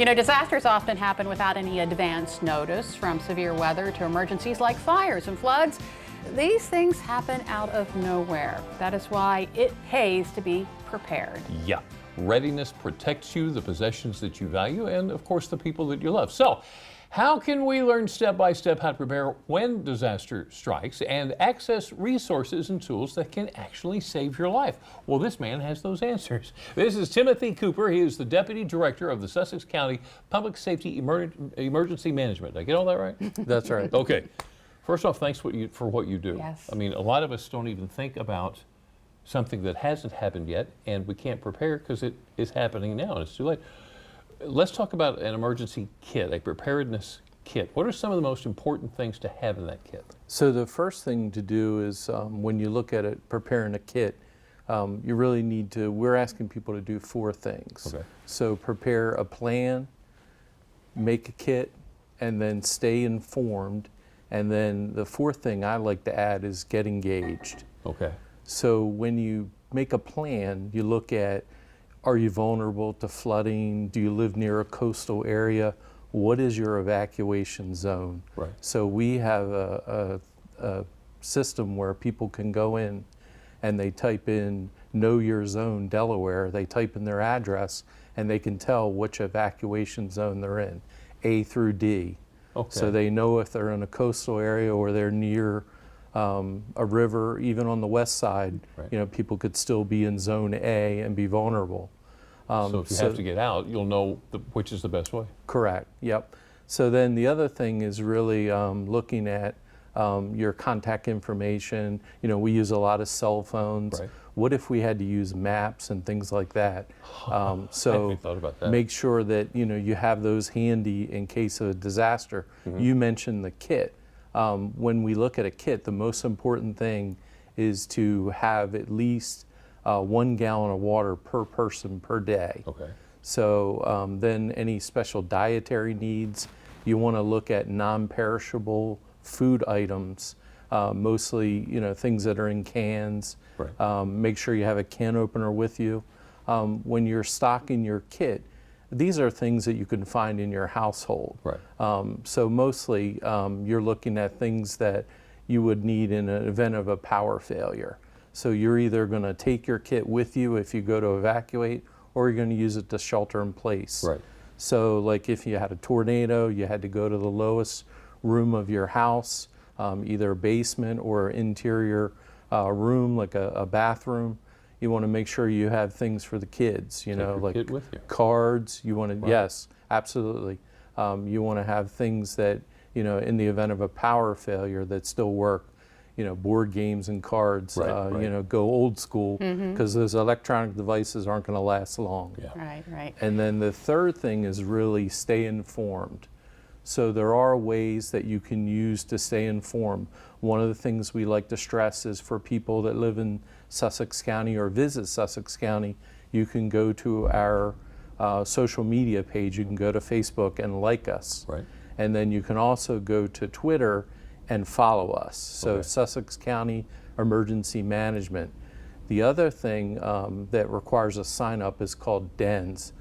You know, disasters often happen without any advance notice, from severe weather to emergencies like fires and floods. These things happen out of nowhere. That is why it pays to be prepared. Yeah. Readiness protects you, the possessions that you value, and of course the people that you love. So, how can we learn step by step how to prepare when disaster strikes and access resources and tools that can actually save your life? Well, this man has those answers. This is Timothy Cooper. He is the Deputy Director of the Sussex County Public Safety Emergency Management. Did I get all that right? That's right. Okay. First off, thanks for what you do. Yes. I mean, a lot of us don't even think about something that hasn't happened yet, and we can't prepare because it is happening now and it's too late. Let's talk about an emergency kit, a preparedness kit. What are some of the most important things to have in that kit? So the first thing to do is when you look at it, preparing a kit, you really need to, we're asking people to do 4 things. Okay. So prepare a plan, make a kit, and then stay informed. And then the 4th thing I like to add is get engaged. Okay. So when you make a plan, you look at, are you vulnerable to flooding? Do you live near a coastal area? What is your evacuation zone? Right. So we have a system where people can go in and they type in Know Your Zone Delaware, they type in their address, and they can tell which evacuation zone they're in, A through D. Okay. So they know if they're in a coastal area or they're near a river. Even on the west side, Right. you know, people could still be in zone A and be vulnerable. So if you have to get out, you'll know which is the best way. Correct, yep. So then the other thing is really looking at your contact information. You know, we use a lot of cell phones. Right. What if we had to use maps and things like that? I hadn't even thought about that. Make sure that, you know, you have those handy in case of a disaster. Mm-hmm. You mentioned the kit. When we look at a kit, the most important thing is to have at least 1 gallon of water per person per day. Okay. So then any special dietary needs, you want to look at non-perishable food items, mostly, you know, things that are in cans. Right. Make sure you have a can opener with you. When you're stocking your kit, these are things that you can find in your household. Right. So mostly you're looking at things that you would need in an event of a power failure. So you're either going to take your kit with you if you go to evacuate, or you're going to use it to shelter in place. Right. So like if you had a tornado, you had to go to the lowest room of your house, either a basement or interior room like a bathroom. You want to make sure you have things for the kids, you know, like kit with you. cards. You want to, Right. Yes, absolutely. You want to have things that, you know, in the event of a power failure that still work. You know, board games and cards. Right. You know, go old school because those electronic devices aren't going to last long. Yeah. Right, right. And then the third thing is really stay informed. So there are ways that you can use to stay informed. One of the things we like to stress is for people that live in Sussex County or visit Sussex County, you can go to our social media page. You can go to Facebook and like us. Right. And then you can also go to Twitter and follow us. So Okay. Sussex County Emergency Management. The other thing that requires a sign up is called DENS,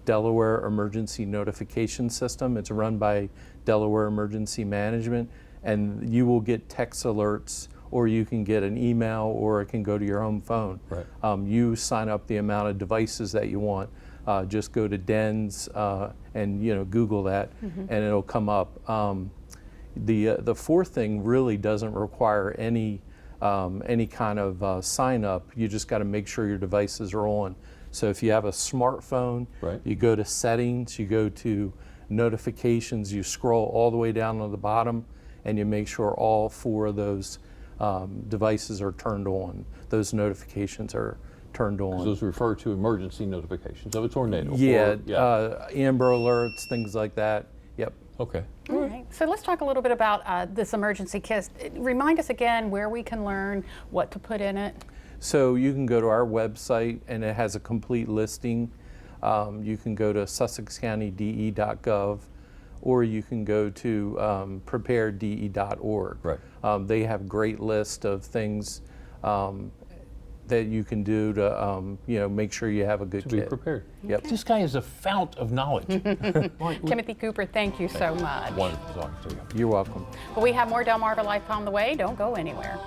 Delaware Emergency Notification System. It's run by Delaware Emergency Management, and you will get text alerts, or you can get an email, or it can go to your home phone. Right. You sign up the amount of devices that you want. Just go to DENS and, you know, Google that, and it'll come up. The 4th thing really doesn't require any kind of sign up. You just got to make sure your devices are on. So if you have a smartphone, Right. you go to settings, you go to notifications, you scroll all the way down to the bottom, and you make sure all 4 of those devices are turned on. Those notifications are turned on. Those refer to emergency notifications of a tornado. Yeah, Or- Amber Alerts, things like that. Yep. Okay. All right. So let's talk a little bit about this emergency kit. Remind us again where we can learn what to put in it. So you can go to our website and it has a complete listing. You can go to sussexcountydE.gov, or you can go to preparede.org. Right. They have great list of things that you can do to make sure you have a good To kit. be prepared. Yep. This guy is a fount of knowledge. Timothy Cooper, thank you so much. Wonderful talking to you. You're welcome. But we have more Delmarva Life on the way. Don't go anywhere.